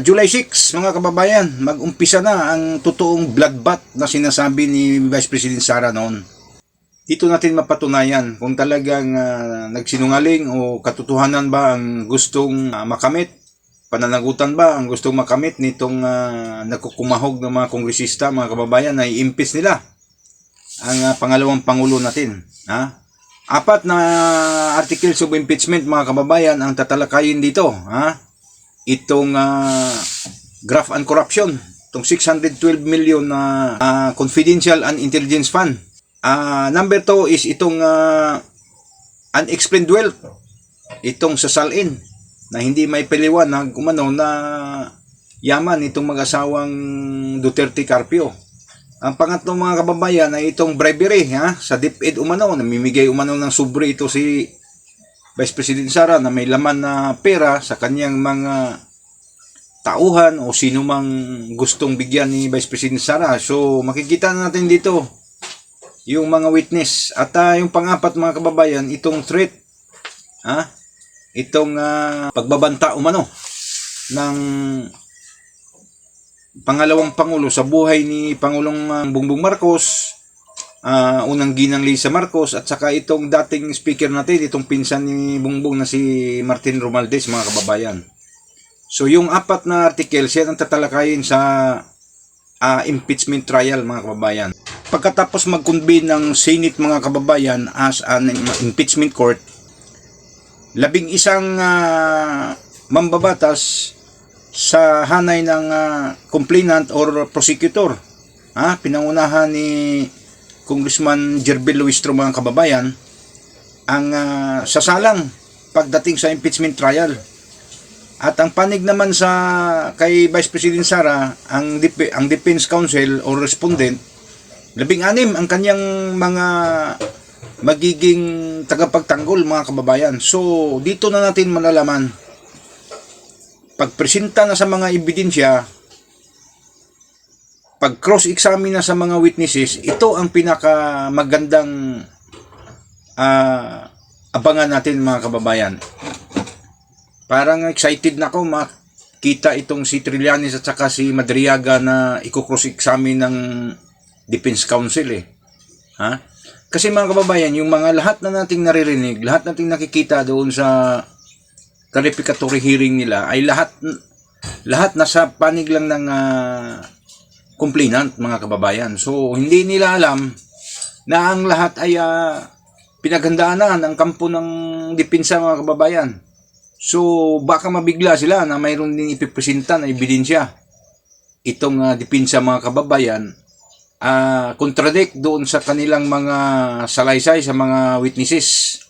July 6, mga kababayan, mag-umpisa na ang totoong bloodbath na sinasabi ni Vice President Sara noon. Dito natin mapatunayan kung talagang nagsinungaling o katotohanan ba ang gustong makamit, pananagutan ba ang gustong makamit nitong nagkukumahog ng mga kongresista, mga kababayan, na i-impeach nila ang pangalawang pangulo natin. Apat na articles of impeachment, mga kababayan, ang tatalakayin dito. Itong graft and corruption, itong 612 million na confidential and intelligence fund. Number 2 is itong unexplained wealth, itong sasalin na hindi may paliwanag umano na yaman itong mag-asawang Duterte Carpio. Ang pangatlong, mga kababayan, ay itong bribery sa DepEd umano, namimigay umano ng sobre ito si Vice President Sara na may laman na pera sa kanyang mga tauhan o sino mang gustong bigyan ni Vice President Sara. So makikita natin dito yung mga witness. At yung pang-apat, mga kababayan, itong threat, itong pagbabanta umano ng pangalawang pangulo sa buhay ni Pangulong Bongbong Marcos, unang ginang Lisa Marcos, at saka itong dating speaker natin, itong pinsan ni Bongbong na si Martin Romualdez, mga kababayan. So yung apat na article, siya ang tatalakayin sa impeachment trial, mga kababayan. Pagkatapos mag-convene ng Senate, mga kababayan, as an impeachment court, 11 mambabatas sa hanay ng complainant or prosecutor, pinangunahan ni Congressman Jerbel Luistro, mga kababayan, ang sasalang pagdating sa impeachment trial. At ang panig naman sa kay Vice President Sara, ang Defense Counsel o respondent, 16 ang kanyang mga magiging tagapagtanggol, mga kababayan. So dito na natin malalaman, pagpresenta na sa mga ebidensya, pag cross-examine na sa mga witnesses, ito ang pinakamagandang abangan natin, mga kababayan. Parang excited na ako makita itong si Trillanes at saka si Madriaga na i-cross-examine ng Defense Counsel Kasi, mga kababayan, yung mga lahat na nating naririnig, lahat nating nakikita doon sa clarificatory hearing nila ay lahat nasa panig lang ng complainant, mga kababayan. So hindi nila alam na ang lahat ay pinaghandaan na ng kampo ng depensa, mga kababayan. So baka mabigla sila na mayroon din ipipresenta na ebidensya itong depensa, mga kababayan, contradict doon sa kanilang mga salaysay sa mga witnesses.